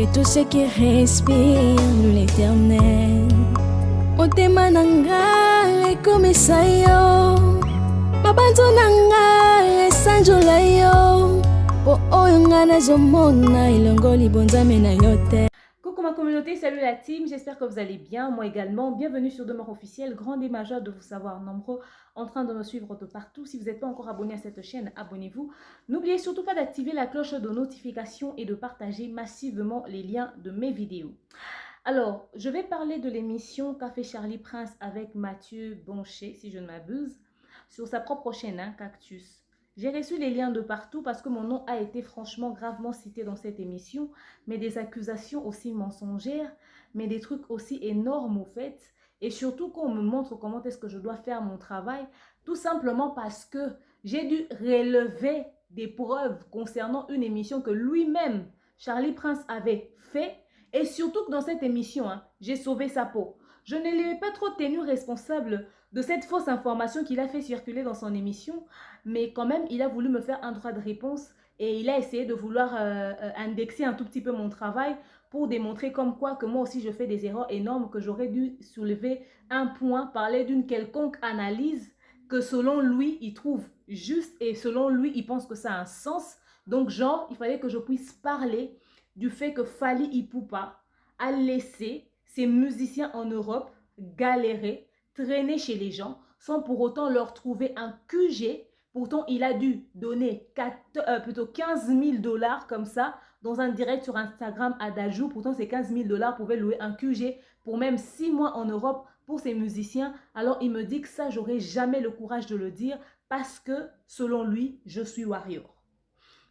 et tout ce qui respire l'éternel. Motema nanga ekomisa yo, mabanzo nanga esanjola yo, po oyo nga nazomona ilongoli bonzame na yo te. Coucou ma communauté, salut la team, j'espère que vous allez bien, moi également. Bienvenue sur Demeure Officielle, grande et majeure de vous savoir nombreux en train de me suivre de partout. Si vous n'êtes pas encore abonné à cette chaîne, abonnez-vous. N'oubliez surtout pas d'activer la cloche de notification et de partager massivement les liens de mes vidéos. Alors, je vais parler de l'émission qu'a fait Charlie Prince avec Mathieu Bonchet, si je ne m'abuse, sur sa propre chaîne, hein, Cactus. J'ai reçu les liens de partout parce que mon nom a été franchement gravement cité dans cette émission, mais des accusations aussi mensongères, mais des trucs aussi énormes au fait, et surtout qu'on me montre comment est-ce que je dois faire mon travail, tout simplement parce que j'ai dû relever des preuves concernant une émission que lui-même, Charlie Prince, avait fait, et surtout que dans cette émission, hein, j'ai sauvé sa peau. Je ne l'ai pas trop tenu responsable de cette fausse information qu'il a fait circuler dans son émission, mais quand même, il a voulu me faire un droit de réponse et il a essayé de vouloir indexer un tout petit peu mon travail pour démontrer comme quoi que moi aussi je fais des erreurs énormes, que j'aurais dû soulever un point, parler d'une quelconque analyse que selon lui, il trouve juste et selon lui, il pense que ça a un sens. Donc genre, il fallait que je puisse parler du fait que Fally Ipupa a laissé ses musiciens en Europe galérer, traîner chez les gens, sans pour autant leur trouver un QG. Pourtant, il a dû donner 15 000 $ comme ça, dans un direct sur Instagram à Dajou. Pourtant, ces 15 000 $ pouvaient louer un QG pour même 6 mois en Europe pour ses musiciens. Alors, il me dit que ça, j'aurais jamais le courage de le dire parce que, selon lui, je suis warrior.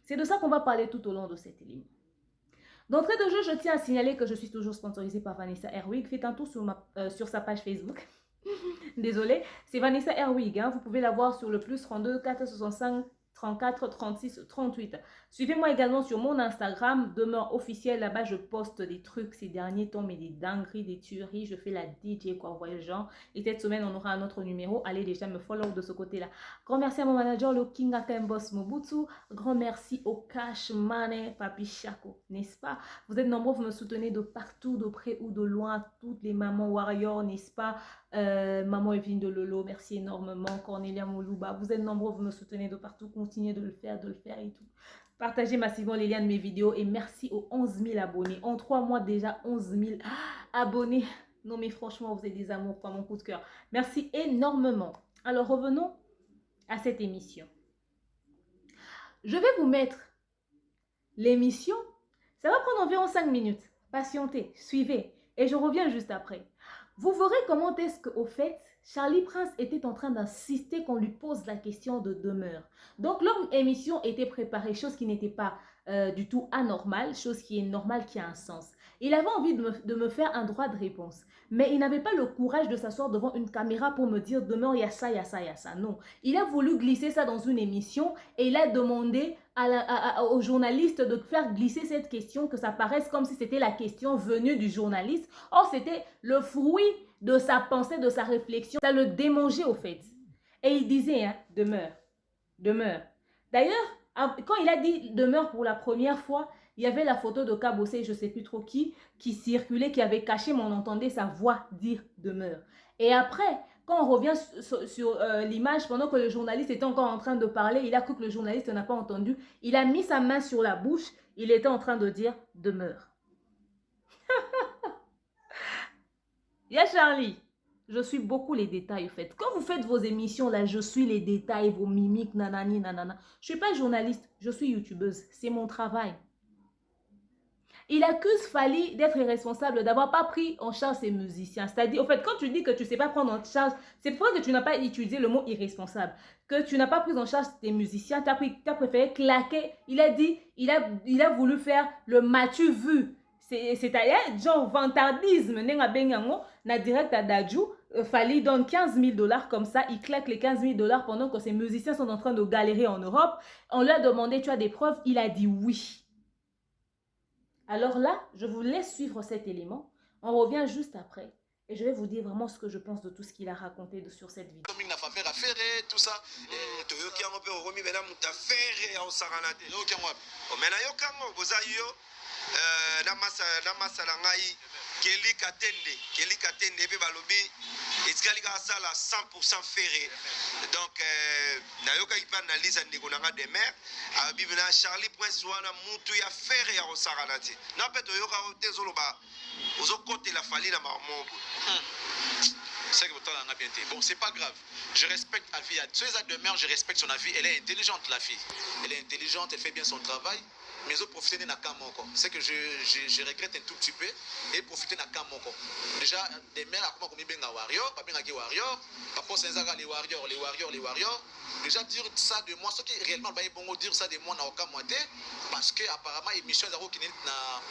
C'est de ça qu'on va parler tout au long de cet élément. D'entrée de jeu, je tiens à signaler que je suis toujours sponsorisée par Vanessa Airwig. Faites un tour sur sa page Facebook. Désolée, c'est Vanessa Airwig. Hein. Vous pouvez la voir sur le plus 32 465 34 36 38. Suivez-moi également sur mon Instagram, Demeure Officielle. Là-bas, je poste des trucs ces derniers temps, mais des dingueries, des tueries. Je fais la DJ, quoi, vous voyez le genre. Et cette semaine, on aura un autre numéro. Allez déjà me follow de ce côté-là. Grand merci à mon manager, le King Akembos Mobutu. Grand merci au Cash Money, Papi Chaco, n'est-ce pas? Vous êtes nombreux, vous me soutenez de partout, de près ou de loin. Toutes les mamans warriors, n'est-ce pas? Maman Evelyne de Lolo, merci énormément. Cornelia Moulouba, vous êtes nombreux, vous me soutenez de partout. Continuez de le faire et tout. Partagez massivement les liens de mes vidéos et merci aux 11 000 abonnés. En 3 mois déjà, 11 000 abonnés. Non mais franchement, vous êtes des amours, quoi, mon coup de cœur. Merci énormément. Alors revenons à cette émission. Je vais vous mettre l'émission. Ça va prendre environ 5 minutes. Patientez, suivez. Et je reviens juste après. Vous verrez comment est-ce qu'au fait, Charlie Prince était en train d'insister qu'on lui pose la question de demeure. Donc, leur émission était préparée, chose qui n'était pas du tout anormale, chose qui est normale, qui a un sens. Il avait envie de me faire un droit de réponse, mais il n'avait pas le courage de s'asseoir devant une caméra pour me dire « Demeure, il y a ça, il y a ça, il y a ça ». Non, il a voulu glisser ça dans une émission et il a demandé aux journalistes de faire glisser cette question, que ça paraisse comme si c'était la question venue du journaliste. Or, c'était le fruit de sa pensée, de sa réflexion. Ça le démangeait au fait. Et il disait, hein, demeure, demeure. D'ailleurs, quand il a dit demeure pour la première fois, il y avait la photo de Kabossé, je ne sais plus trop qui circulait, qui avait caché, mais on entendait sa voix dire demeure. Et après, quand on revient sur l'image, pendant que le journaliste était encore en train de parler, il a cru que le journaliste n'a pas entendu. Il a mis sa main sur la bouche, il était en train de dire demeure. Il y a Charlie. Je suis beaucoup les détails, en fait. Quand vous faites vos émissions, là, je suis les détails, vos mimiques, nanani, nanana. Je ne suis pas journaliste, je suis youtubeuse. C'est mon travail. Il accuse Fally d'être irresponsable, d'avoir pas pris en charge ses musiciens. C'est-à-dire, en fait, quand tu dis que tu ne sais pas prendre en charge, c'est pour ça que tu n'as pas utilisé le mot irresponsable. Que tu n'as pas pris en charge tes musiciens, tu as préféré claquer. Il a dit, il a voulu faire le m'as-tu vu. C'est-à-dire, genre, vantardisme, na direct à Dajou, Fally donne 15 000 $ comme ça, il claque les 15 000 $ pendant que ses musiciens sont en train de galérer en Europe. On lui a demandé, tu as des preuves? Il a dit oui. Alors là, je vous laisse suivre cet élément. On revient juste après. Et je vais vous dire vraiment ce que je pense de tout ce qu'il a raconté sur cette vidéo. Tout ça. na masa na ngai Kelly Katende pe balobi etikali ka sala 100% ferré. Donc nayoka ipa analyse ndeko nanga de mer abi na Charlie Prince wana mutu ya ferré ya osakana ti na pe toyoka tezoloba ozokote la fali na mamobo. C'est que vous bien été. Bon, c'est pas grave. Je respecte Avi. Tu es à demeure, je respecte son avis. Elle est intelligente, la fille. Elle est intelligente, elle fait bien son travail. Mais je profite de Nakamoko. C'est que je regrette un tout petit peu. Et profiter de Nakamoko. Déjà, des mères, comment on bien warrior, pas bien warrior, papa Senzara les warriors. Déjà dire ça de moi, ce qui est réellement bon dire ça de moi n'a aucun moitié. Parce que apparemment, émission Zaro qui n'est pas.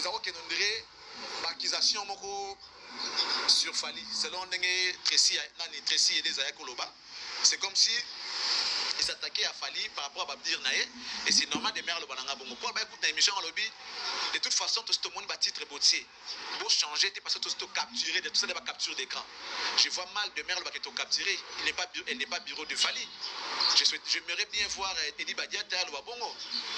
Zaro qui n'est pas accusation sur Fali, selon Tracy et des Ayakoloba. C'est comme si ils s'attaquaient à Fali par rapport à Babdir Naé, et c'est normal de mères le Bananga Bongo. Pour écouter l'émission en lobby, de toute façon, tout le monde va titre boutier. Pour changer, parce que tout ce capturé, de tout ça, n'est pas capture d'écran. Je vois mal de mères le qui est capturé, elle n'est pas bureau de Fali. J'aimerais bien voir Eddie Badia Terre le Bongo,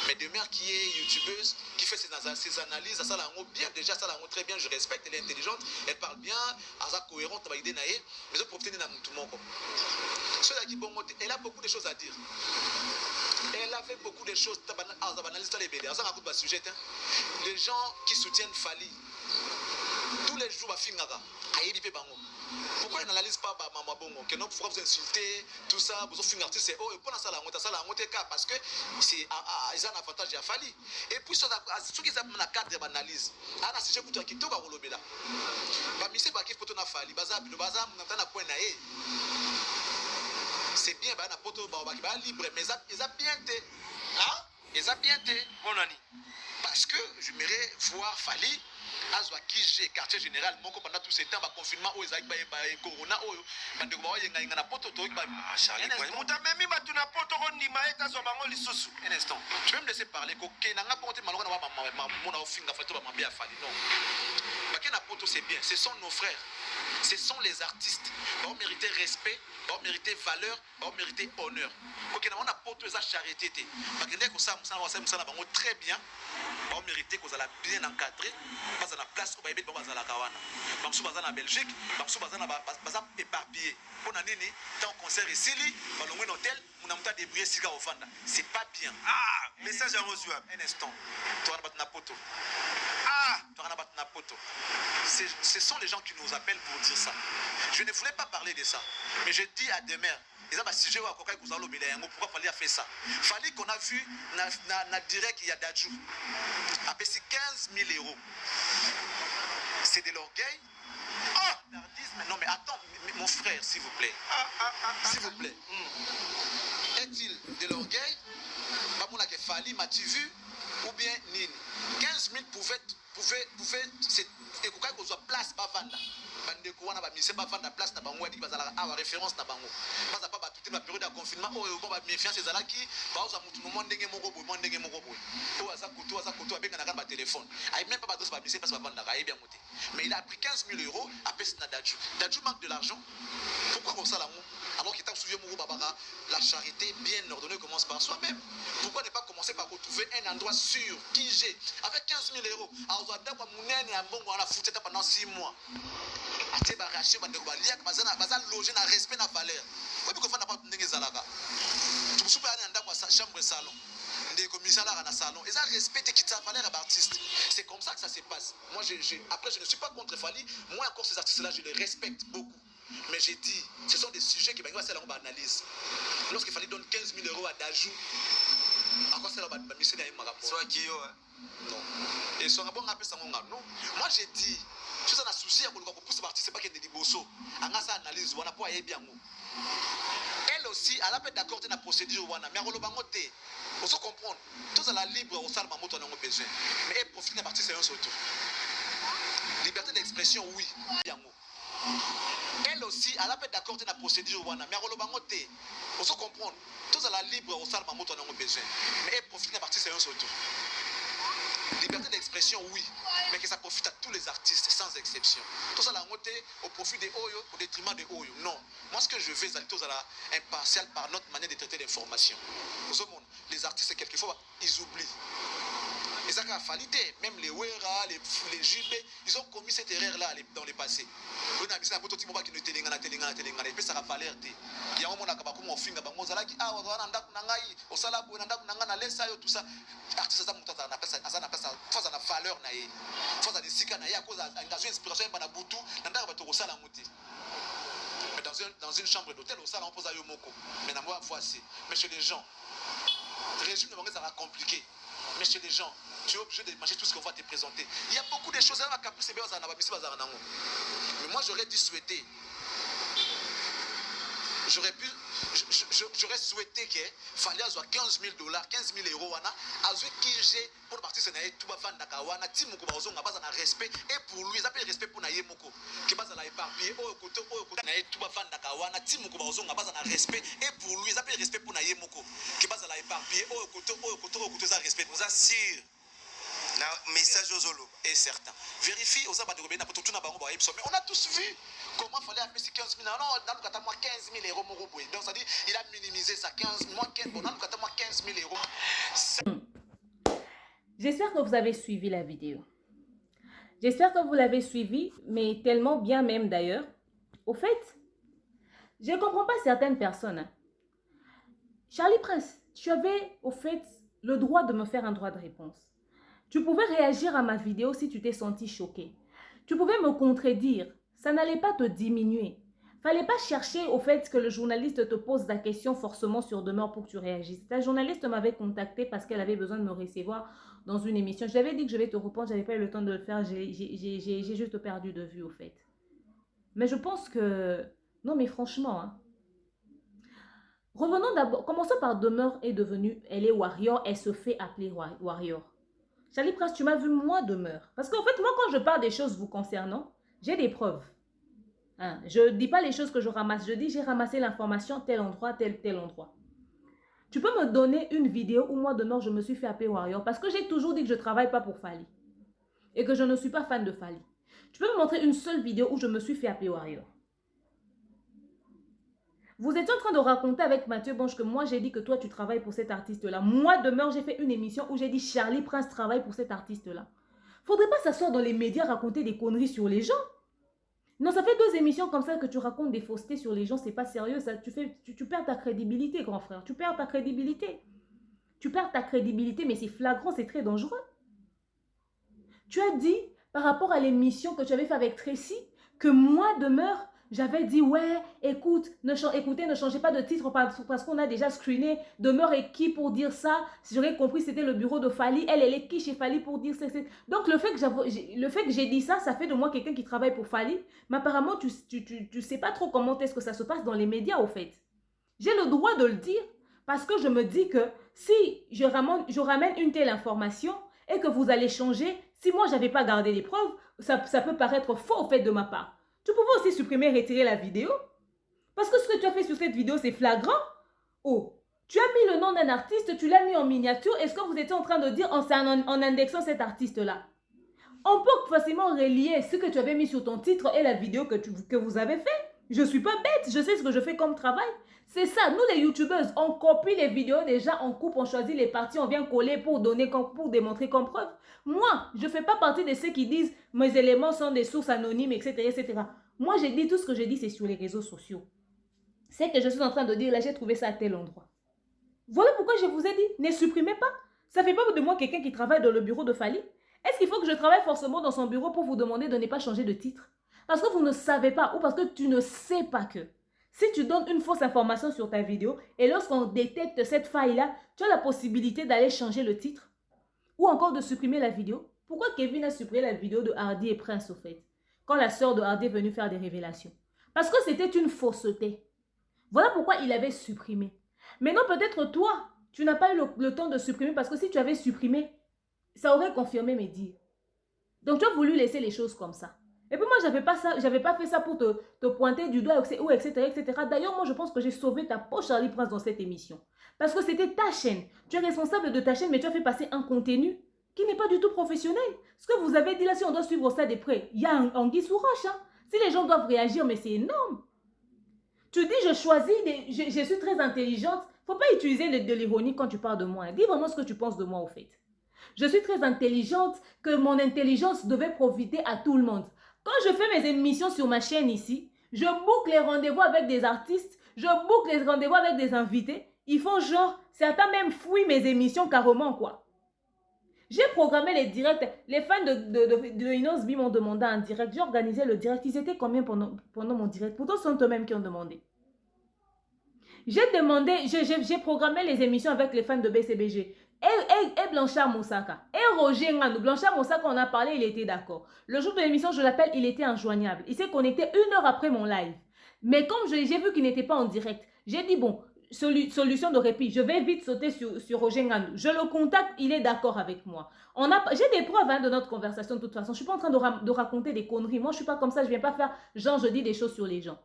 mais de mère qui est youtubeuse, qui fait ses analyses, ça l'a bien, déjà ça l'a très bien, je respecte, elle est intelligente, elle parle bien, elle est cohérente, elle est naïe, mais je profite de tout le monde. Elle a beaucoup de choses à dire. Elle a fait beaucoup de choses. Les gens qui soutiennent Fali, tous les jours, pourquoi ils n'analysent pas Maman Bongo? Pourquoi vous insultez tout ça? Vous avez un artiste, c'est oh, et pour ça, parce que c'est un avantage à Fali. Et puis, ceux qui ont un cadre d'analyse, c'est ce que tu as dit. C'est bien, libre, mais ils ont bien été. Ils ont bien été. Parce que je m'aimerais voir Fali. Azwa Kije, quartier général, mon pendant tout ce temps, confinement, corona, un instant, tu peux me laisser parler, c'est bien, ce sont nos frères, ce sont les artistes, ils mériter respect, ils mériter valeur, ils mériter honneur. On a poto ça charité, très bien, ils mériter qu'on a bien encadré. La place où il y a la Kawana. Bamsou Bazan en Belgique, Bamsou Bazan éparpillé. On a né dans le concert ici, dans le hôtel, on a monté des bris cigares au fanda. C'est pas bien. Message à reçu. Un instant. Toi, on a poto. Toi, on a poto. Ce sont les gens qui nous appellent pour dire ça. Je ne voulais pas parler de ça. Mais je dis à demain. Ils ont un sujet pourquoi fallait faire ça. Fallait qu'on a vu na direct il y a Dajou. A payé 15 000 €. C'est de l'orgueil. Non mais attends, mon frère, s'il vous plaît. S'il vous plaît. Est-il de l'orgueil? Fallait, m'as-tu vu? Ou bien Nini? 15 000 pouvait c'est écouter qu'on soit place pas vendre. Bande ko wana ba mise ba vendre place na bango adi bazala a référence na bango. Baza pas toute la période de confinement o ba méfiance ezalaki ba oza mutu no ndenge moko boy. O aza koto abenga na ba téléphone. Ai même pas adresse ba mise pas ba vendre ai bien monté. Mais il a pris 15 000 € à pèse na Dajou. Dajou manque de l'argent. Pourquoi comme ça l'amour? Alors qu'il t'a souillé Mourou Babara, la charité bien ordonnée commence par soi-même. Pourquoi ne pas commencer par retrouver un endroit sûr, qui j'ai, avec 15 000 €? Alors, on a foutu pendant 6 mois. Tu as réaction, tu as logé dans respect, dans la valeur. Pourquoi tu n'as pas de zalaka? Tu peux pas aller dans la chambre salon. Des commissaires dans le salon. Ils ont respecté qui ta valeur d'artiste. C'est comme ça que ça se passe. Moi, après, je ne suis pas contre Fali. Moi, encore, ces artistes-là, je les respecte beaucoup. Mais j'ai dit, ce sont des sujets qui vont faire l'analyse. Lorsqu'il fallait donner 15 000 € à Dajou, à quoi c'est la mission de soit qui non. Et son rapport appelle ça non. Moi j'ai dit, je suis un souci à pour pousser partir, c'est pas qu'il y a des bossos. En ça analyse, on a pas bien. Elle aussi, elle a pas d'accord de la procédure, mais on va monter. On se comprend. Tous à la libre au salon, on a besoin. Mais elle profite de la partie, c'est un surtout. Liberté d'expression, oui. Elle aussi, elle a pas d'accord de la procédure, mais on va monter. On se comprend. Tous à la libre au salon, on a besoin. Mais elle profite de la partie, c'est un surtout. Liberté d'expression, oui, mais que ça profite à tous les artistes, sans exception. Tout ça, au profit des Oyo, au détriment des Oyo. Non. Moi, ce que je veux, c'est tout ça impartial par notre manière de traiter l'information. Les artistes, quelquefois, ils oublient. Et ça a fallu, même les Wera, les JB, ils ont commis cette erreur-là dans le passé. On a mis un prototype qui ne télingana, et puis ça a fallu. Il y a un moment où on a fait un peu de temps, ah, on a un peu au salabo, on a un peu de tout ça. Artiste, ça a une valeur, ça a des sikana, à cause d'une inspiration, on a boutou, on a un peu de mais dans une chambre d'hôtel, on pose à Yomoko. Mais dans moi, voici. Mais chez les gens, le régime de Mangé, ça va compliqué. Mais chez les gens, tu es obligé de manger tout ce qu'on va te présenter. Il y a beaucoup de choses à la capuche, mais moi, j'aurais dû souhaiter. J'aurais souhaité qu'il fallait avoir 15 000 $, 15 000 euros. Pour partir de tout le monde, Tim Moukouzon n'a pas un respect. Et pour lui, ils appellent respect pour Naye Moko. Qui base à la éparpillée, tout le monde, Tim Moukouzon n'a pas un respect. Et pour lui, ils appellent respect pour Naye Moko. Qui base à la éparpillée, ça respect. Vous assure. Message aux Zolo. Et certain. Vérifie aux abats de Robéna pour tout le monde. Mais on a tous vu comment il fallait appeler 15 000 €. Non, dans le cas, moi 15 000 € mon robot. Donc ça dit, il a minimisé ça. 15 moi 15 bon, dans le cas, moi 15 000 €. J'espère que vous avez suivi la vidéo. J'espère que vous l'avez suivi, mais tellement bien même d'ailleurs. Au fait, je ne comprends pas certaines personnes. Hein. Charlie Prince, tu avais au fait le droit de me faire un droit de réponse. Tu pouvais réagir à ma vidéo si tu t'es senti choqué. Tu pouvais me contredire. Ça n'allait pas te diminuer. Fallait pas chercher au fait que le journaliste te pose la question forcément sur demeure pour que tu réagisses. La journaliste m'avait contacté parce qu'elle avait besoin de me recevoir dans une émission. Je lui avais dit que je vais te répondre. Je n'avais pas eu le temps de le faire. J'ai juste perdu de vue au fait. Mais je pense que... Non mais franchement... Hein. Revenons d'abord. Commençons par demeure est devenue... Elle est warrior. Elle se fait appeler warrior. Charlie Prince, tu m'as vu moi demeure. Parce qu'en fait, moi, quand je parle des choses vous concernant, j'ai des preuves. Hein? Je ne dis pas les choses que je ramasse. Je dis, j'ai ramassé l'information, tel endroit, tel endroit. Tu peux me donner une vidéo où moi demeure, je me suis fait appeler warrior. Parce que j'ai toujours dit que je ne travaille pas pour Fally. Et que je ne suis pas fan de Fally. Tu peux me montrer une seule vidéo où je me suis fait appeler warrior. Vous êtes en train de raconter avec Mathieu Bonche que moi j'ai dit que toi tu travailles pour cet artiste-là. Moi demeure, j'ai fait une émission où j'ai dit Charlie Prince travaille pour cet artiste-là. Faudrait pas s'asseoir dans les médias raconter des conneries sur les gens. Non, ça fait 2 émissions comme ça que tu racontes des faussetés sur les gens, c'est pas sérieux. Ça, tu perds ta crédibilité, grand frère. Tu perds ta crédibilité. Tu perds ta crédibilité, mais c'est flagrant, c'est très dangereux. Tu as dit, par rapport à l'émission que tu avais fait avec Tracy, que moi demeure... J'avais dit, ouais, écoutez, ne changez pas de titre parce qu'on a déjà screené. Demeure est qui pour dire ça? Si j'aurais compris, c'était le bureau de Fally. Elle est qui chez Fally pour dire ça? Donc, le fait que j'ai dit ça, ça fait de moi quelqu'un qui travaille pour Fally. Mais apparemment, tu sais pas trop comment est-ce que ça se passe dans les médias, au fait. J'ai le droit de le dire parce que je me dis que si je ramène une telle information et que vous allez changer, si moi, j'avais pas gardé les preuves, ça peut paraître faux, au fait, de ma part. Tu pouvais aussi supprimer et retirer la vidéo. Parce que ce que tu as fait sur cette vidéo, c'est flagrant. Oh, tu as mis le nom d'un artiste, tu l'as mis en miniature. Est-ce que vous étiez en train de dire en indexant cet artiste-là? On peut facilement relier ce que tu avais mis sur ton titre et la vidéo que vous avez fait. Je ne suis pas bête, je sais ce que je fais comme travail. C'est ça, nous les youtubeuses, on copie les vidéos déjà, on coupe, on choisit les parties, on vient coller pour démontrer comme preuve. Moi, je ne fais pas partie de ceux qui disent « mes éléments sont des sources anonymes, etc. etc. » Moi, j'ai dit tout ce que j'ai dit, c'est sur les réseaux sociaux. C'est que je suis en train de dire, là, j'ai trouvé ça à tel endroit. Voilà pourquoi je vous ai dit, ne supprimez pas. Ça ne fait pas de moi quelqu'un qui travaille dans le bureau de Fally. Est-ce qu'il faut que je travaille forcément dans son bureau pour vous demander de ne pas changer de titre? Parce que vous ne savez pas ou parce que tu ne sais pas que si tu donnes une fausse information sur ta vidéo et lorsqu'on détecte cette faille-là, tu as la possibilité d'aller changer le titre ou encore de supprimer la vidéo. Pourquoi Kevin a supprimé la vidéo de Hardy et Prince au fait quand la sœur de Hardy est venue faire des révélations? Parce que c'était une fausseté. Voilà pourquoi il avait supprimé. Maintenant, peut-être toi, tu n'as pas eu le temps de supprimer parce que si tu avais supprimé, ça aurait confirmé mes dires. Donc, tu as voulu laisser les choses comme ça. Et puis moi, j'avais pas fait ça pour te pointer du doigt, etc., etc. D'ailleurs, moi, je pense que j'ai sauvé ta peau, Charlie Prince, dans cette émission. Parce que c'était ta chaîne. Tu es responsable de ta chaîne, mais tu as fait passer un contenu qui n'est pas du tout professionnel. Ce que vous avez dit là, si on doit suivre ça de près, il y a un anguille sous roche. Hein. Si les gens doivent réagir, mais c'est énorme. Tu dis, je choisis, je suis très intelligente. Il ne faut pas utiliser de l'ironie quand tu parles de moi. Hein. Dis vraiment ce que tu penses de moi, au fait. Je suis très intelligente, que mon intelligence devait profiter à tout le monde. Quand je fais mes émissions sur ma chaîne ici, je boucle les rendez-vous avec des artistes, je boucle les rendez-vous avec des invités. Ils font genre, certains même fouillent mes émissions carrément, quoi. J'ai programmé les directs. Les fans de Inosbi m'ont demandé en direct. J'ai organisé le direct. Ils étaient combien pendant mon direct? Pourtant, ce sont eux-mêmes qui ont demandé. J'ai programmé les émissions avec les fans de BCBG. Et Blanchard Moussaka. Et Roger Nganou. Blanchard Moussaka, on a parlé, il était d'accord. Le jour de l'émission, je l'appelle, il était injoignable. Il s'est connecté 1 heure après mon live. Mais comme j'ai vu qu'il n'était pas en direct, j'ai dit, bon, solution de répit, je vais vite sauter sur Roger Nganou. Je le contacte, il est d'accord avec moi. J'ai des preuves de notre conversation de toute façon. Je ne suis pas en train de raconter des conneries. Moi, je ne suis pas comme ça, je ne viens pas faire genre, je dis des choses sur les gens.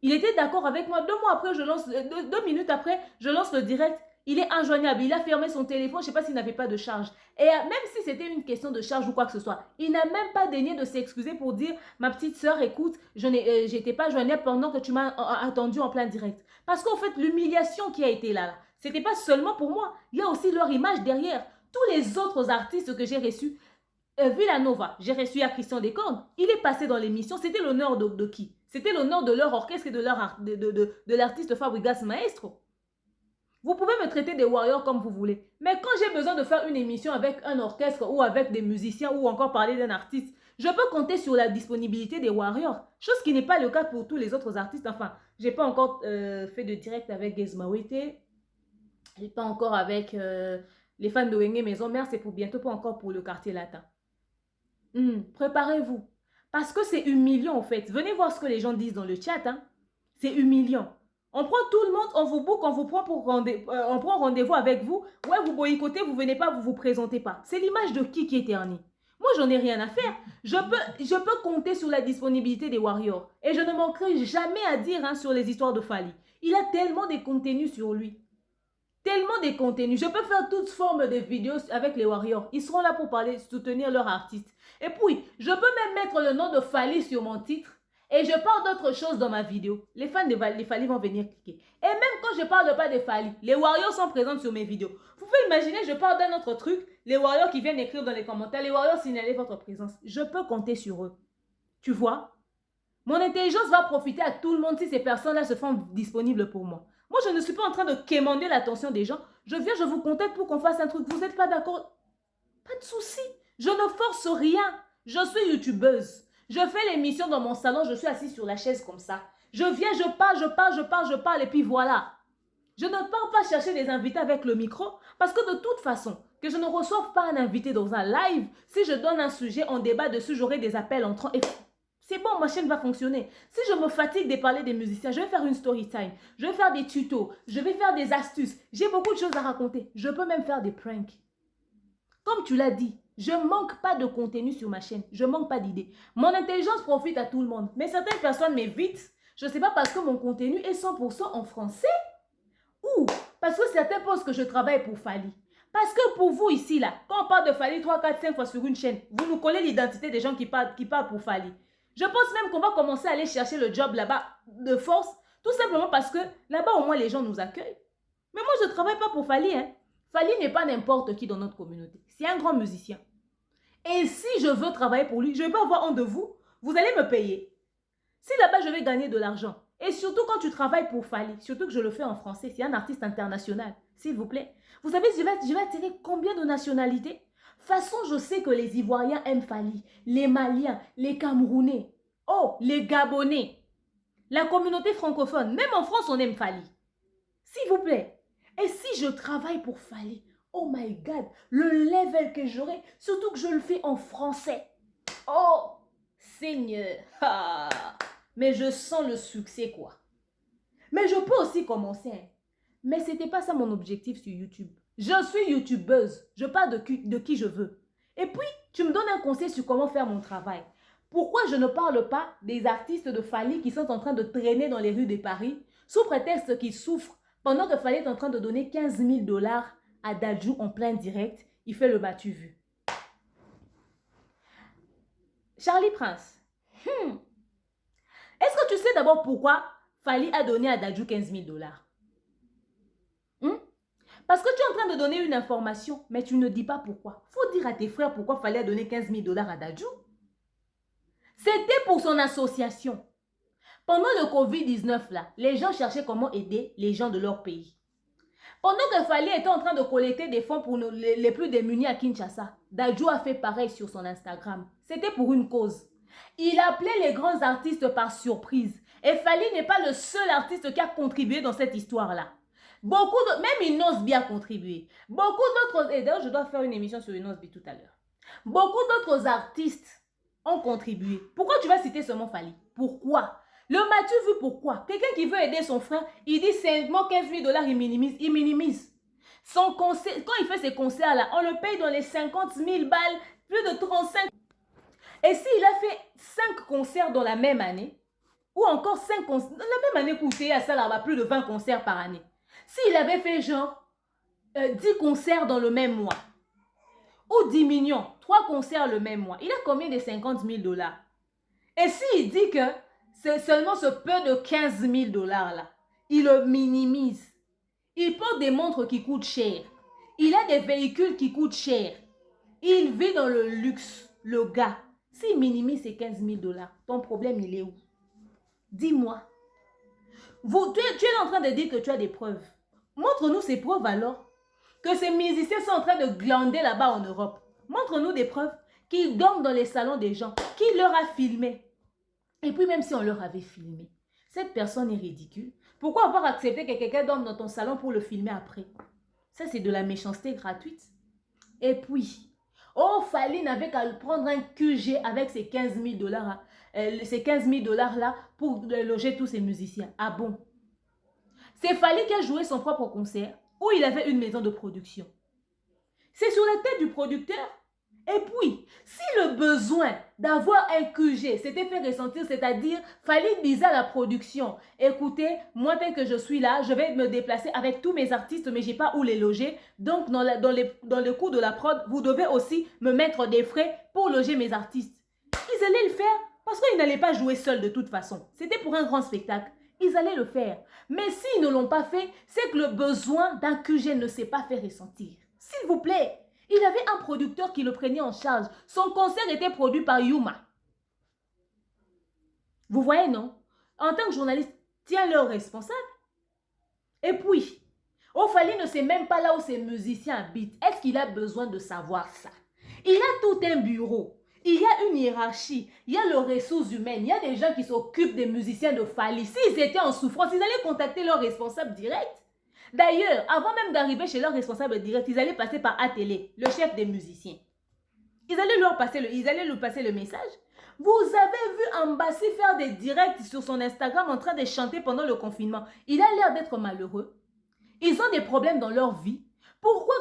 Il était d'accord avec moi. 2 mois après, 2 minutes après, je lance le direct. Il est injoignable. Il a fermé son téléphone. Je ne sais pas s'il n'avait pas de charge. Et même si c'était une question de charge ou quoi que ce soit, il n'a même pas daigné de s'excuser pour dire « Ma petite soeur, écoute, je n'étais pas joignable pendant que tu m'as attendu en plein direct. » Parce qu'en fait, l'humiliation qui a été là, ce n'était pas seulement pour moi. Il y a aussi leur image derrière. Tous les autres artistes que j'ai reçus, Villanova, j'ai reçu à Christian Descordes. Il est passé dans l'émission. C'était l'honneur de qui? C'était l'honneur de leur orchestre et de l'artiste Fabregas Maestro. Vous pouvez me traiter des warriors comme vous voulez. Mais quand j'ai besoin de faire une émission avec un orchestre ou avec des musiciens ou encore parler d'un artiste, je peux compter sur la disponibilité des warriors. Chose qui n'est pas le cas pour tous les autres artistes. Enfin, je n'ai pas encore fait de direct avec Gizmawete. Je n'ai pas encore avec les fans de Wenge Maison Mère. C'est pour bientôt, pas encore pour le quartier latin. Préparez-vous. Parce que c'est humiliant en fait. Venez voir ce que les gens disent dans le chat. Hein. C'est humiliant. On prend tout le monde, on vous book, on vous prend pour on prend rendez-vous avec vous. Ouais, vous boycottez, vous venez pas, vous vous présentez pas. C'est l'image de qui est ternie? Moi, j'en ai rien à faire. Je peux compter sur la disponibilité des warriors. Et je ne manquerai jamais à dire sur les histoires de Fally. Il a tellement de contenus sur lui. Tellement de contenus. Je peux faire toutes formes de vidéos avec les warriors. Ils seront là pour parler, soutenir leur artiste. Et puis, je peux même mettre le nom de Fally sur mon titre. Et je parle d'autre chose dans ma vidéo. Les fans de Fally vont venir cliquer. Et même quand je ne parle pas de Fally, les warriors sont présents sur mes vidéos. Vous pouvez imaginer, je parle d'un autre truc. Les warriors qui viennent écrire dans les commentaires. Les warriors signaler votre présence. Je peux compter sur eux. Tu vois? Mon intelligence va profiter à tout le monde si ces personnes-là se font disponibles pour moi. Moi, je ne suis pas en train de quémander l'attention des gens. Je viens, je vous contacte pour qu'on fasse un truc. Vous n'êtes pas d'accord? Pas de souci. Je ne force rien. Je suis youtubeuse. Je fais l'émission dans mon salon. Je suis assise sur la chaise comme ça. Je viens, je parle et puis voilà. Je ne pars pas chercher des invités avec le micro parce que de toute façon, que je ne reçoive pas un invité dans un live, si je donne un sujet, on débat dessus, j'aurai des appels entrants et c'est bon, ma chaîne va fonctionner. Si je me fatigue de parler des musiciens, je vais faire une story time, je vais faire des tutos, je vais faire des astuces. J'ai beaucoup de choses à raconter. Je peux même faire des pranks. Comme tu l'as dit, je ne manque pas de contenu sur ma chaîne. Je ne manque pas d'idées. Mon intelligence profite à tout le monde. Mais certaines personnes m'évitent. Je ne sais pas parce que mon contenu est 100% en français ou parce que certains pensent que je travaille pour Fally. Parce que pour vous ici, là, quand on parle de Fally 3, 4, 5 fois sur une chaîne, vous nous collez l'identité des gens qui parlent pour Fally. Je pense même qu'on va commencer à aller chercher le job là-bas de force, tout simplement parce que là-bas, au moins, les gens nous accueillent. Mais moi, je ne travaille pas pour Fally. Hein. Fally n'est pas n'importe qui dans notre communauté. C'est un grand musicien. Et si je veux travailler pour lui, je ne vais pas avoir honte de vous. Vous allez me payer. Si là-bas, je vais gagner de l'argent. Et surtout quand tu travailles pour Fally, surtout que je le fais en français, c'est un artiste international, s'il vous plaît. Vous savez, je vais attirer combien de nationalités? De toute façon, je sais que les Ivoiriens aiment Fally, les Maliens, les Camerounais, oh, les Gabonais, la communauté francophone, même en France, on aime Fally. S'il vous plaît. Et si je travaille pour Fally, oh my God, le level que j'aurai, surtout que je le fais en français. Oh, Seigneur. Ah. Mais je sens le succès, quoi. Mais je peux aussi commencer. Hein. Mais ce n'était pas ça mon objectif sur YouTube. Je suis youtubeuse. Je parle de qui je veux. Et puis, tu me donnes un conseil sur comment faire mon travail. Pourquoi je ne parle pas des artistes de Fally qui sont en train de traîner dans les rues de Paris sous prétexte qu'ils souffrent pendant que Fally est en train de donner 15 000 $ à Dadju en plein direct. Il fait le battu vu. Charlie Prince. Est-ce que tu sais d'abord pourquoi Fally a donné à Dadju 15 000 $? Parce que tu es en train de donner une information, mais tu ne dis pas pourquoi. Il faut dire à tes frères pourquoi il fallait donner 15 000 $ à Dadju. C'était pour son association. Pendant le Covid-19, là, les gens cherchaient comment aider les gens de leur pays. Pendant que Fally était en train de collecter des fonds pour les plus démunis à Kinshasa, Dadju a fait pareil sur son Instagram. C'était pour une cause. Il appelait les grands artistes par surprise. Et Fally n'est pas le seul artiste qui a contribué dans cette histoire-là. Beaucoup d'autres, même Inosbi a contribué. Beaucoup d'autres, et d'ailleurs je dois faire une émission sur Inosbi tout à l'heure. Beaucoup d'autres artistes ont contribué. Pourquoi tu vas citer seulement Fally? Pourquoi? Le m'as-tu vu pourquoi? Quelqu'un qui veut aider son frère, il dit simplement 15 000 $, il minimise. Son concert, quand il fait ses concerts-là, on le paye dans les 50 000 balles, plus de 35. Et s'il a fait 5 concerts dans la même année, ou encore 5 concerts, dans la même année coûté à ça là-bas, plus de 20 concerts par année. S'il avait fait genre 10 concerts dans le même mois, ou 10 millions, 3 concerts le même mois, il a combien de 50 000 $? Et s'il dit que c'est seulement ce peu de 15 000 $ là, il le minimise. Il porte des montres qui coûtent cher. Il a des véhicules qui coûtent cher. Il vit dans le luxe, le gars. S'il minimise ces 15 000 $, ton problème il est où? Dis-moi. Tu es en train de dire que tu as des preuves. Montre-nous ces preuves alors. Que ces musiciens sont en train de glander là-bas en Europe. Montre-nous des preuves qu'ils dorment dans les salons des gens. Qui leur a filmé? Et puis même si on leur avait filmé, cette personne est ridicule. Pourquoi avoir accepté que quelqu'un dorme dans ton salon pour le filmer après? Ça, c'est de la méchanceté gratuite. Et puis, oh, Fally n'avait qu'à prendre un QG avec ces 15 000 $, ces 15 000 $ là pour loger tous ces musiciens. Ah bon? C'est Fally qui a joué son propre concert où il avait une maison de production. C'est sur la tête du producteur. Et puis, si le besoin d'avoir un QG s'était fait ressentir, c'est-à-dire, Fally disait à la production, écoutez, moi tel que je suis là, je vais me déplacer avec tous mes artistes, mais je n'ai pas où les loger. Donc, dans le coût de la prod, vous devez aussi me mettre des frais pour loger mes artistes. Ils allaient le faire parce qu'ils n'allaient pas jouer seuls de toute façon. C'était pour un grand spectacle. Ils allaient le faire. Mais s'ils ne l'ont pas fait, c'est que le besoin d'un QG ne s'est pas fait ressentir. S'il vous plaît. Il avait un producteur qui le prenait en charge. Son concert était produit par Yuma. Vous voyez, non? En tant que journaliste, tiens-leur responsable. Et puis, Fally ne sait même pas là où ses musiciens habitent. Est-ce qu'il a besoin de savoir ça? Il a tout un bureau. Il y a une hiérarchie. Il y a les ressources humaines. Il y a des gens qui s'occupent des musiciens de Fally. S'ils étaient en souffrance, ils allaient contacter leur responsable direct. D'ailleurs, avant même d'arriver chez leur responsable direct, ils allaient passer par Atélé, le chef des musiciens. Ils allaient lui passer le message. Vous avez vu Ambassi faire des directs sur son Instagram en train de chanter pendant le confinement. Il a l'air d'être malheureux. Ils ont des problèmes dans leur vie. Pourquoi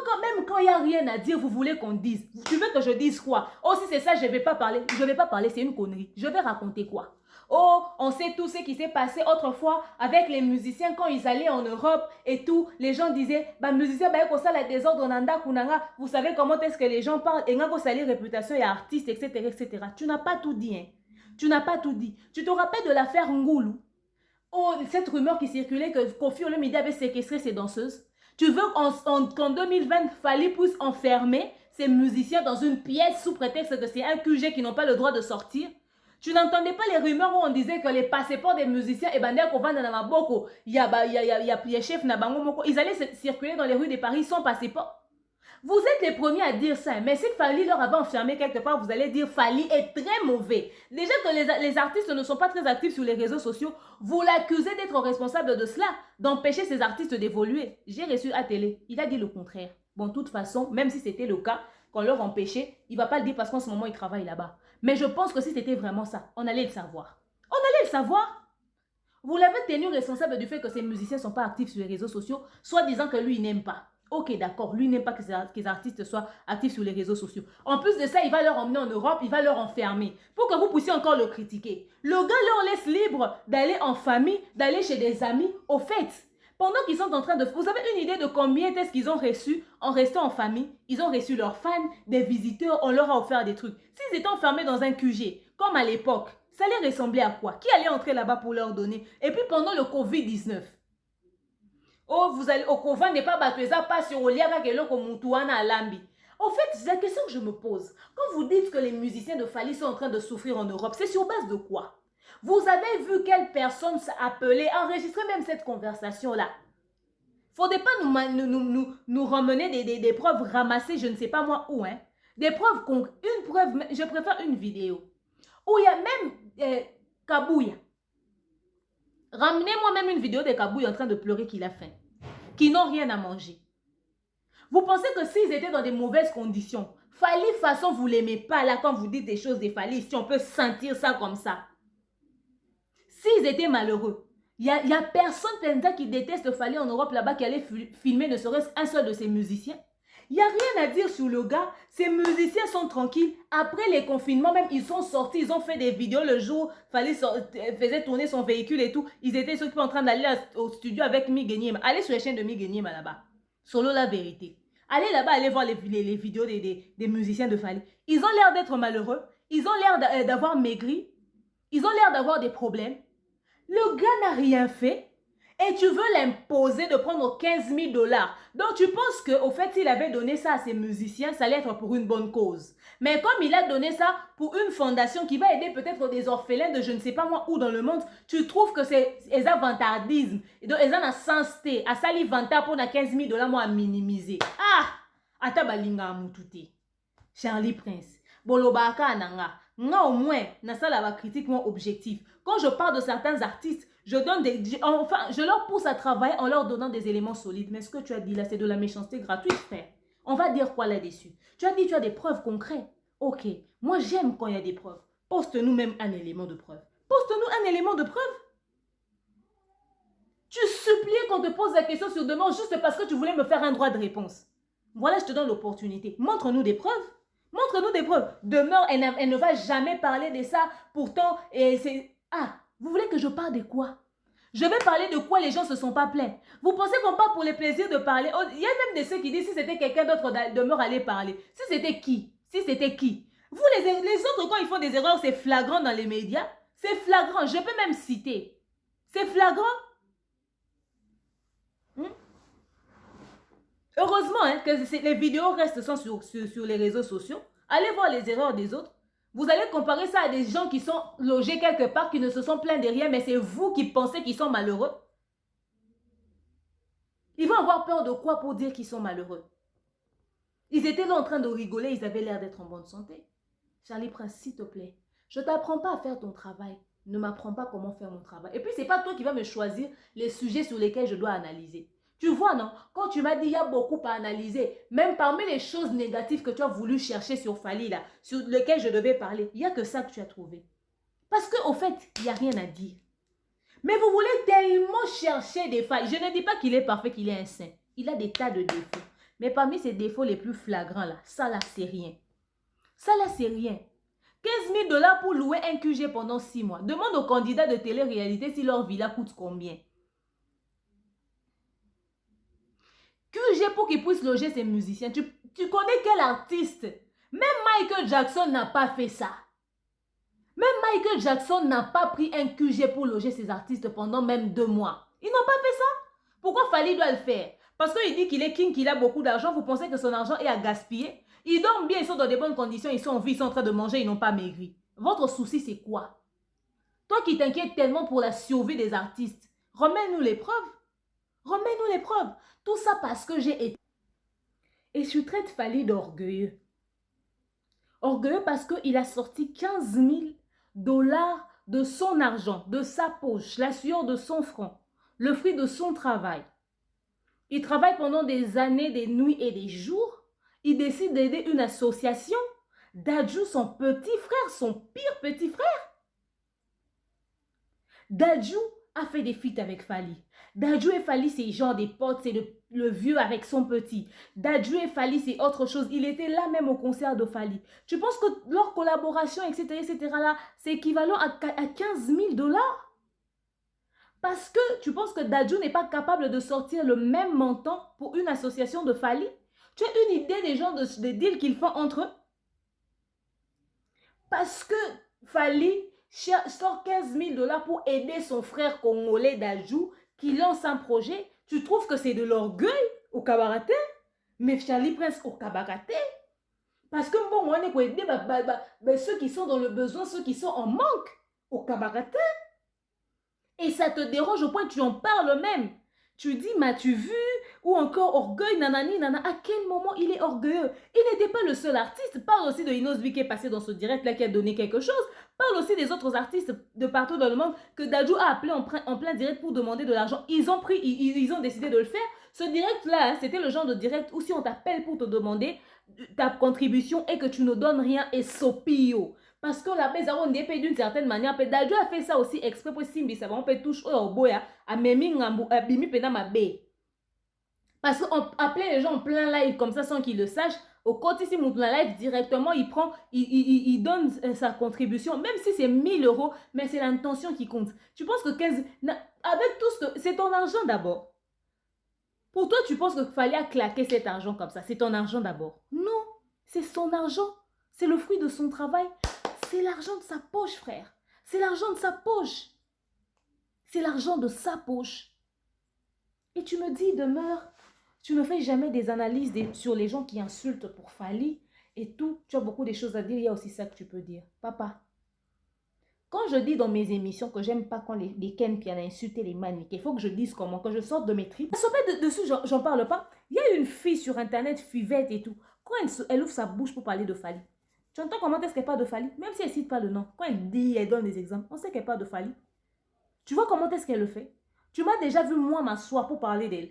quand il n'y a rien à dire, vous voulez qu'on dise? Tu veux que je dise quoi? Oh, si c'est ça, je ne vais pas parler. Je ne vais pas parler, c'est une connerie. Je vais raconter quoi? Oh, on sait tout ce qui s'est passé autrefois avec les musiciens quand ils allaient en Europe et tout. Les gens disaient, bah musicien, bah comme ça la désordre nanda kunanga. Vous savez comment est-ce que les gens parlent et nga sali réputation et artistes, etc., etc. Tu n'as pas tout dit, hein. Tu n'as pas tout dit. Tu te rappelles de l'affaire Ngoulou? Oh, cette rumeur qui circulait que Koffi Olomide avait séquestré ses danseuses. Tu veux qu'en 2020, Fally puisse enfermer ces musiciens dans une pièce sous prétexte que c'est un QG qui n'ont pas le droit de sortir? Tu n'entendais pas les rumeurs où on disait que les passeports des musiciens, ils allaient circuler dans les rues de Paris sans passeport. Vous êtes les premiers à dire ça, mais si Fally leur avait enfermé quelque part, vous allez dire Fally est très mauvais. Déjà que les artistes ne sont pas très actifs sur les réseaux sociaux, vous l'accusez d'être responsable de cela, d'empêcher ces artistes d'évoluer. J'ai reçu à télé, il a dit le contraire. Bon, de toute façon, même si c'était le cas, qu'on leur empêchait, il ne va pas le dire parce qu'en ce moment, il travaille là-bas. Mais je pense que si c'était vraiment ça, on allait le savoir. On allait le savoir. Vous l'avez tenu responsable du fait que ces musiciens ne sont pas actifs sur les réseaux sociaux, soit disant que lui, il n'aime pas. Ok, d'accord, lui n'aime pas que les artistes soient actifs sur les réseaux sociaux. En plus de ça, il va leur emmener en Europe, il va leur enfermer. Pour que vous puissiez encore le critiquer. Le gars leur laisse libre d'aller en famille, d'aller chez des amis, au fait. Pendant qu'ils sont en train de... Vous avez une idée de combien est-ce qu'ils ont reçu en restant en famille? Ils ont reçu leurs fans, des visiteurs, on leur a offert des trucs. S'ils étaient enfermés dans un QG, comme à l'époque, ça allait ressembler à quoi? Qui allait entrer là-bas pour leur donner? Et puis pendant le Covid-19, Oh, vous allez au couvent n'est pas battu ça pas sur Oliaga Keloko Mutuana Alambi. En fait, c'est la question que je me pose. Quand vous dites que les musiciens de Fally sont en train de souffrir en Europe, c'est sur base de quoi? Vous avez vu quelle personne s'appelait, enregistrer même cette conversation-là. Il ne faudrait pas nous ramener des preuves ramassées, je ne sais pas moi où. Hein. Des preuves, une preuve, je préfère une vidéo. Où il y a même Kabouya. Ramenez-moi même une vidéo de Kabouya en train de pleurer qu'il a faim. Qui n'ont rien à manger. Vous pensez que s'ils étaient dans des mauvaises conditions, Fally façon vous l'aimez pas là quand vous dites des choses des Fally, si on peut sentir ça comme ça. S'ils étaient malheureux, il y a personne qui déteste Fally en Europe là-bas qui allait filmer ne serait-ce qu'un seul de ses musiciens. Il n'y a rien à dire sur le gars. Ces musiciens sont tranquilles. Après les confinements, même, ils sont sortis. Ils ont fait des vidéos le jour. Fally faisait tourner son véhicule et tout. Ils étaient en train d'aller au studio avec Miguel. Allez sur les chaînes de Miguel là-bas. Solo la vérité. Allez là-bas, allez voir les vidéos des musiciens de Fally. Ils ont l'air d'être malheureux. Ils ont l'air d'avoir maigri. Ils ont l'air d'avoir des problèmes. Le gars n'a rien fait. Et tu veux l'imposer de prendre 15 000 $. Donc tu penses qu'au fait, s'il avait donné ça à ses musiciens, ça allait être pour une bonne cause. Mais comme il a donné ça pour une fondation qui va aider peut-être des orphelins de je ne sais pas moi où dans le monde, tu trouves que c'est un vantardisme. Et donc, ils ont un sens, à sali vantard pour 15 000 $ moi à minimiser. Ah! Atabalinga amutute. Charlie Prince. Bolobaka ananga. Nga au moins, na ça la critique moi objectif. Quand je parle de certains artistes, je leur pousse à travailler en leur donnant des éléments solides. Mais ce que tu as dit là, c'est de la méchanceté gratuite, frère. On va dire quoi là-dessus? Tu as dit tu as des preuves concrètes. Ok, moi j'aime quand il y a des preuves. Poste-nous même un élément de preuve. Poste-nous un élément de preuve. Tu supplies qu'on te pose la question sur demande juste parce que tu voulais me faire un droit de réponse. Voilà, je te donne l'opportunité. Montre-nous des preuves. Montre-nous des preuves. Demeure, elle ne va jamais parler de ça. Pourtant, c'est... Ah, vous voulez que je parle de quoi? Je vais parler de quoi les gens ne se sont pas plaints. Vous pensez qu'on parle pour le plaisir de parler? Oh, il y a même de ceux qui disent si c'était quelqu'un d'autre, Demeure allait parler. Si c'était qui? Si c'était qui? Vous, les autres, quand ils font des erreurs, c'est flagrant dans les médias. C'est flagrant. Je peux même citer. C'est flagrant. Heureusement hein, que les vidéos restent sur les réseaux sociaux. Allez voir les erreurs des autres. Vous allez comparer ça à des gens qui sont logés quelque part, qui ne se sont plaints de rien, mais c'est vous qui pensez qu'ils sont malheureux. Ils vont avoir peur de quoi pour dire qu'ils sont malheureux? Ils étaient là en train de rigoler, ils avaient l'air d'être en bonne santé. Charlie Prince, s'il te plaît, je ne t'apprends pas à faire ton travail. Ne m'apprends pas comment faire mon travail. Et puis, ce n'est pas toi qui vas me choisir les sujets sur lesquels je dois analyser. Tu vois, non? Quand tu m'as dit, il y a beaucoup à analyser, même parmi les choses négatives que tu as voulu chercher sur Fally, là, sur lesquelles je devais parler, il n'y a que ça que tu as trouvé. Parce qu'au fait, il n'y a rien à dire. Mais vous voulez tellement chercher des failles. Je ne dis pas qu'il est parfait, qu'il est un saint. Il a des tas de défauts. Mais parmi ces défauts les plus flagrants, là, ça là, c'est rien. Ça là, c'est rien. 15 000 $ pour louer un QG pendant 6 mois. Demande aux candidats de télé-réalité si leur villa coûte combien. QG pour qu'ils puissent loger ses musiciens. Tu connais quel artiste? Même Michael Jackson n'a pas fait ça. Même Michael Jackson n'a pas pris un QG pour loger ses artistes pendant même 2 mois. Ils n'ont pas fait ça. Pourquoi Fally doit le faire? Parce qu'il dit qu'il est king, qu'il a beaucoup d'argent. Vous pensez que son argent est à gaspiller? Ils dorment bien, ils sont dans de bonnes conditions, ils sont en vie, ils sont en train de manger, ils n'ont pas maigri. Votre souci, c'est quoi? Toi qui t'inquiètes tellement pour la survie des artistes, remets-nous les preuves. Remets-nous les preuves. Tout ça parce que j'ai été... Et je traite Fally d'orgueilleux. Orgueilleux parce qu'il a sorti 15 000 $ de son argent, de sa poche, la sueur de son front, le fruit de son travail. Il travaille pendant des années, des nuits et des jours. Il décide d'aider une association. Dadju, son petit frère, son pire petit frère. Dadju a fait des feats avec Fally. Dadju et Fally, c'est genre des potes, c'est le vieux avec son petit. Dadju et Fally, c'est autre chose. Il était là même au concert de Fally. Tu penses que leur collaboration, etc., là, c'est équivalent à 15 000 $? Parce que tu penses que Dadju n'est pas capable de sortir le même montant pour une association de Fally? Tu as une idée des genres de deals qu'ils font entre eux? Parce que Fally sort 15 000 $ pour aider son frère congolais Dadju qui lance un projet. Tu trouves que c'est de l'orgueil au Kabaraté? Mais Charlie Prince au Kabaraté? Parce que bon, on est pour aider ceux qui sont dans le besoin, ceux qui sont en manque au Kabaraté. Et ça te dérange au point que tu en parles même. Tu dis, m'as-tu vu? Ou encore orgueil, nanani, nana. À quel moment il est orgueilleux? Il n'était pas le seul artiste. Parle aussi de Inosbi qui est passé dans ce direct là, qui a donné quelque chose. Parle aussi des autres artistes de partout dans le monde que Dadju a appelé en plein direct pour demander de l'argent. Ils ont décidé de le faire. Ce direct là, c'était le genre de direct où si on t'appelle pour te demander ta contribution et que tu ne donnes rien, et sopio. Parce que la paix, on est d'une certaine manière. Dadju a fait ça aussi exprès pour Simbi. Ça va, on peut toucher au boya, à Memi Ngambu, à Bimi Penama B. Parce qu'on appelait les gens en plein live comme ça sans qu'ils le sachent. Au côté, si mon live directement, il donne sa contribution, même si c'est 1000 €, mais c'est l'intention qui compte. Tu penses que 15, avec tout ce que, c'est ton argent d'abord. Pour toi, tu penses qu'il fallait claquer cet argent comme ça. C'est ton argent d'abord. Non, c'est son argent. C'est le fruit de son travail. C'est l'argent de sa poche, frère. C'est l'argent de sa poche. C'est l'argent de sa poche. Et tu me dis, demeure, tu ne fais jamais des analyses sur les gens qui insultent pour Fally et tout. Tu as beaucoup de choses à dire. Il y a aussi ça que tu peux dire. Papa, quand je dis dans mes émissions que j'aime pas quand les Ken Piana insultent les maniques, il faut que je dise comment, que je sorte de mes tripes. Dessus, j'en parle pas. Il y a une fille sur Internet, Fivette et tout. Quand elle ouvre sa bouche pour parler de Fally, tu entends comment est-ce qu'elle parle de Fally? Même si elle ne cite pas le nom. Quand elle dit, elle donne des exemples, on sait qu'elle parle de Fally. Tu vois comment est-ce qu'elle le fait? Tu m'as déjà vu, moi, m'asseoir pour parler d'elle.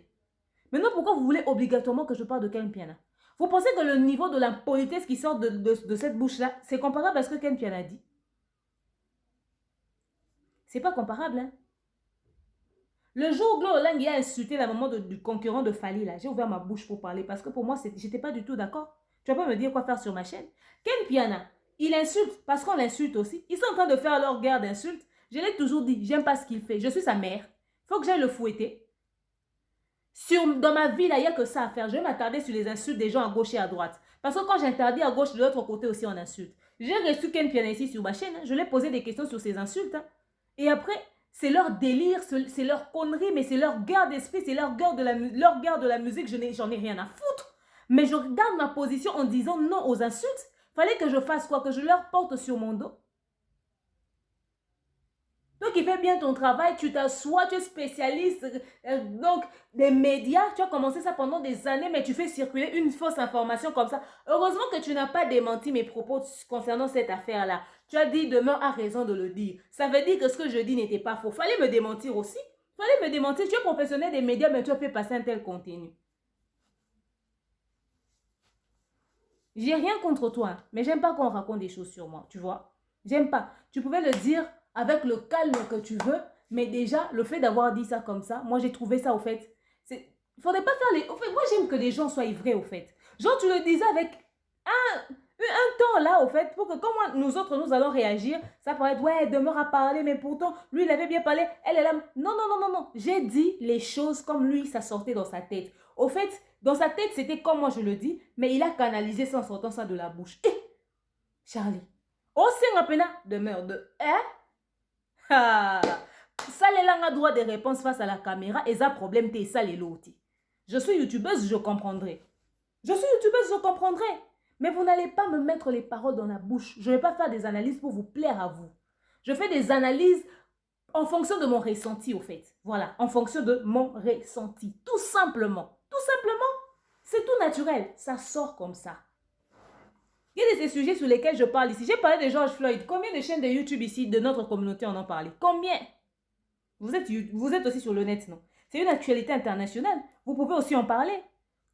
Maintenant, pourquoi vous voulez obligatoirement que je parle de Ken Piana? Vous pensez que le niveau de l'impolitesse qui sort de cette bouche-là, c'est comparable à ce que Ken Piana dit? C'est pas comparable, hein? Le jour où Glolang a insulté la maman du concurrent de Fally, là, j'ai ouvert ma bouche pour parler parce que pour moi, j'étais pas du tout d'accord. Tu vas pas me dire quoi faire sur ma chaîne. Ken Piana, il insulte parce qu'on l'insulte aussi. Ils sont en train de faire leur guerre d'insultes. Je l'ai toujours dit, j'aime pas ce qu'il fait. Je suis sa mère. Faut que j'aille le fouetter. Dans ma vie, là, il n'y a que ça à faire. Je vais m'attarder sur les insultes des gens à gauche et à droite. Parce que quand j'interdis à gauche, de l'autre côté aussi, on insulte. J'ai reçu Ken Piana ici sur ma chaîne. Hein. Je lui ai posé des questions sur ces insultes. Hein. Et après, c'est leur délire, c'est leur connerie, mais c'est leur guerre d'esprit, c'est leur guerre de la musique. J'en ai rien à foutre. Mais je garde ma position en disant non aux insultes. Fallait que je fasse quoi? Que je leur porte sur mon dos. Donc, il fait bien ton travail, tu t'assois, tu es spécialiste donc des médias. Tu as commencé ça pendant des années, mais tu fais circuler une fausse information comme ça. Heureusement que tu n'as pas démenti mes propos concernant cette affaire-là. Tu as dit, Demeure a raison de le dire. Ça veut dire que ce que je dis n'était pas faux. Fallait me démentir aussi. Fallait me démentir. Tu es professionnel des médias, mais tu as fait passer un tel contenu. J'ai rien contre toi, mais j'aime pas qu'on raconte des choses sur moi, tu vois. J'aime pas. Tu pouvais le dire avec le calme que tu veux, mais déjà, le fait d'avoir dit ça comme ça, moi j'ai trouvé ça au fait. Il faudrait pas faire les... Au fait, moi j'aime que les gens soient vrais au fait. Genre tu le disais avec un temps là au fait, pour que comment nous autres nous allons réagir, ça pourrait être ouais, Demeure à parler, mais pourtant lui il avait bien parlé, elle est là. Non, non, non, non, non. J'ai dit les choses comme lui ça sortait dans sa tête. Au fait, dans sa tête c'était comme moi je le dis, mais il a canalisé ça en sortant ça de la bouche. Charlie, oh c'est un pena Demeure de... Ah, ça les langues a droit de réponse face à la caméra et ça problème t'es ça les lotis. Je suis youtubeuse, je comprendrai. Je suis youtubeuse, je comprendrai. Mais vous n'allez pas me mettre les paroles dans la bouche. Je ne vais pas faire des analyses pour vous plaire à vous. Je fais des analyses en fonction de mon ressenti au fait. Voilà, en fonction de mon ressenti. Tout simplement. Tout simplement. C'est tout naturel. Ça sort comme ça. Il y a des sujets sur lesquels je parle ici. J'ai parlé de George Floyd. Combien de chaînes de YouTube ici, de notre communauté, en ont parlé? Combien? Vous êtes aussi sur le net, non? C'est une actualité internationale. Vous pouvez aussi en parler.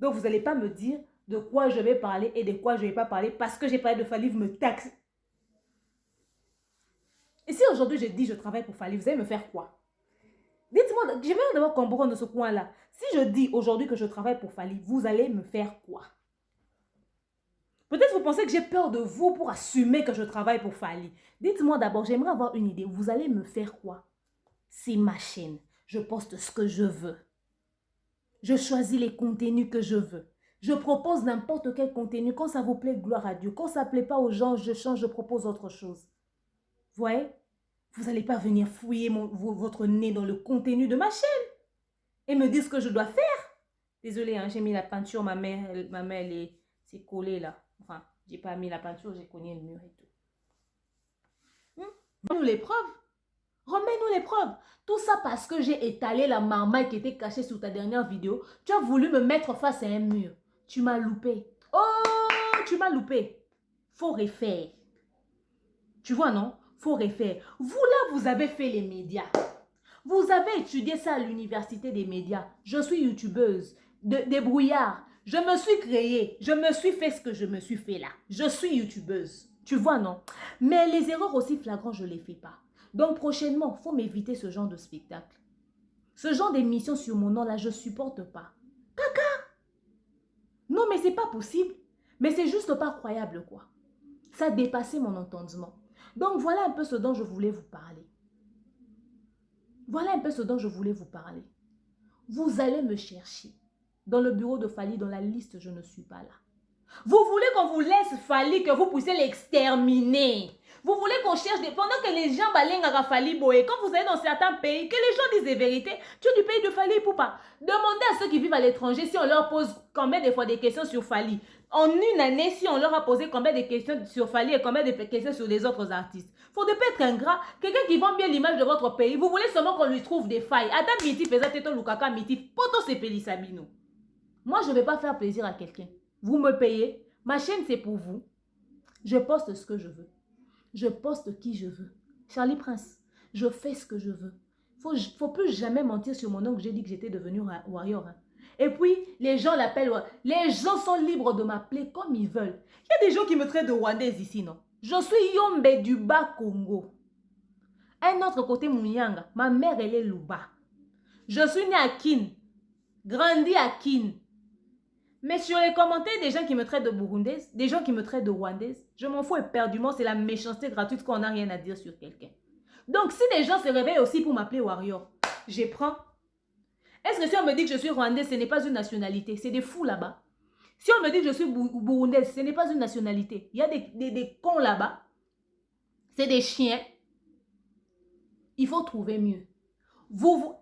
Donc, vous n'allez pas me dire de quoi je vais parler et de quoi je ne vais pas parler parce que j'ai parlé de Fally, vous me taxez. Et si aujourd'hui je dis je travaille pour Fally, vous allez me faire quoi? Dites-moi, j'aimerais d'abord comprendre de ce coin-là. Si je dis aujourd'hui que je travaille pour Fally, vous allez me faire quoi? Peut-être vous pensez que j'ai peur de vous pour assumer que je travaille pour Fally. Dites-moi d'abord, j'aimerais avoir une idée. Vous allez me faire quoi? C'est ma chaîne. Je poste ce que je veux. Je choisis les contenus que je veux. Je propose n'importe quel contenu. Quand ça vous plaît, gloire à Dieu. Quand ça ne plaît pas aux gens, je change, je propose autre chose. Vous voyez? Vous n'allez pas venir fouiller votre nez dans le contenu de ma chaîne. et me dire ce que je dois faire. Désolée, hein, j'ai mis la peinture, ma mère c'est collé là. Enfin, j'ai pas mis la peinture, j'ai cogné le mur et tout. Remets-nous les preuves. Remets-nous les preuves. Tout ça parce que j'ai étalé la marmaille qui était cachée sous ta dernière vidéo. Tu as voulu me mettre face à un mur. Tu m'as loupé. Oh, tu m'as loupé. Faut refaire. Tu vois, non? Faut refaire. Vous là, vous avez fait les médias. Vous avez étudié ça à l'université des médias. Je suis youtubeuse, débrouillard. Je me suis créée. Je me suis fait ce que je me suis fait là. Je suis youtubeuse. Tu vois, non? Mais les erreurs aussi flagrantes, je ne les fais pas. Donc prochainement, il faut m'éviter ce genre de spectacle. Ce genre d'émission sur mon nom là, je ne supporte pas. Caca! Non, mais c'est pas possible. Mais c'est juste pas croyable, quoi. Ça a dépassé mon entendement. Donc voilà un peu ce dont je voulais vous parler. Voilà un peu ce dont je voulais vous parler. Vous allez me chercher. Dans le bureau de Fally, dans la liste, je ne suis pas là. Vous voulez qu'on vous laisse Fally, que vous puissiez l'exterminer. Vous voulez qu'on cherche des... Pendant que les gens balènent à Fally Boye, quand vous allez dans certains pays, que les gens disent des vérités, tu es du pays de Fally Poupa. Demandez à ceux qui vivent à l'étranger si on leur pose combien de fois des questions sur Fally. En une année, si on leur a posé combien de questions sur Fally et combien de questions sur les autres artistes. Faut ne pas être ingrat. Quelqu'un qui vend bien l'image de votre pays, vous voulez seulement qu'on lui trouve des failles. Adam Miti faisait Teto Lukaka Miti, Poto Sepeli Sabino. Moi, je ne vais pas faire plaisir à quelqu'un. Vous me payez. Ma chaîne, c'est pour vous. Je poste ce que je veux. Je poste qui je veux. Charlie Prince, je fais ce que je veux. Faut plus jamais mentir sur mon nom que j'ai dit que j'étais devenu warrior. Hein. Et puis, les gens l'appellent. Les gens sont libres de m'appeler comme ils veulent. Il y a des gens qui me traitent de Rwandaise ici, non? Je suis Yombe du Bas-Congo. Un autre côté, Mounianga. Ma mère, elle est Luba. Je suis née à Kin. Grandi à Kin. Mais sur les commentaires, des gens qui me traitent de Burundaise, des gens qui me traitent de Rwandaise, je m'en fous éperdument, c'est la méchanceté gratuite qu'on n'a rien à dire sur quelqu'un. Donc, si des gens se réveillent aussi pour m'appeler Warrior, je prends. Est-ce que si on me dit que je suis Rwandaise, ce n'est pas une nationalité? C'est des fous là-bas. Si on me dit que je suis Burundaise, ce n'est pas une nationalité. Il y a des cons là-bas. C'est des chiens. Il faut trouver mieux.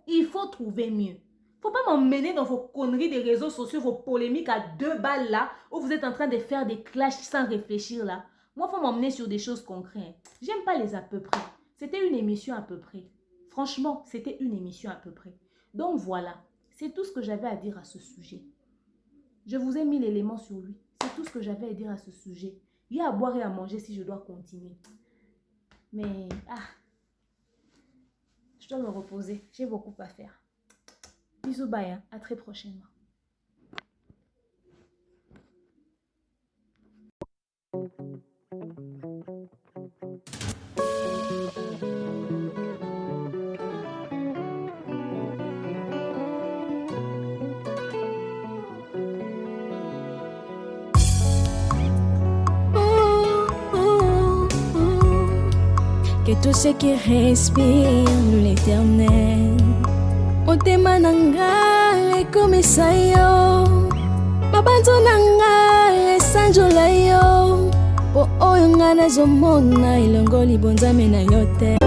Il faut trouver mieux. Faut pas m'emmener dans vos conneries des réseaux sociaux, vos polémiques à 2 balles là, où vous êtes en train de faire des clashs sans réfléchir là. Moi, faut m'emmener sur des choses concrètes. J'aime pas les à peu près. C'était une émission à peu près. Franchement, c'était une émission à peu près. Donc voilà, c'est tout ce que j'avais à dire à ce sujet. Je vous ai mis l'élément sur lui. C'est tout ce que j'avais à dire à ce sujet. Il y a à boire et à manger si je dois continuer. Mais, je dois me reposer. J'ai beaucoup à faire. Bisous, bye, hein. À très prochainement. Que tous ceux qui respirent l'Éternel Motema nanga ekomisa yo Mabanzo nanga esanjola yo Po oyo nga nazomona ilongoli bonzame na yo te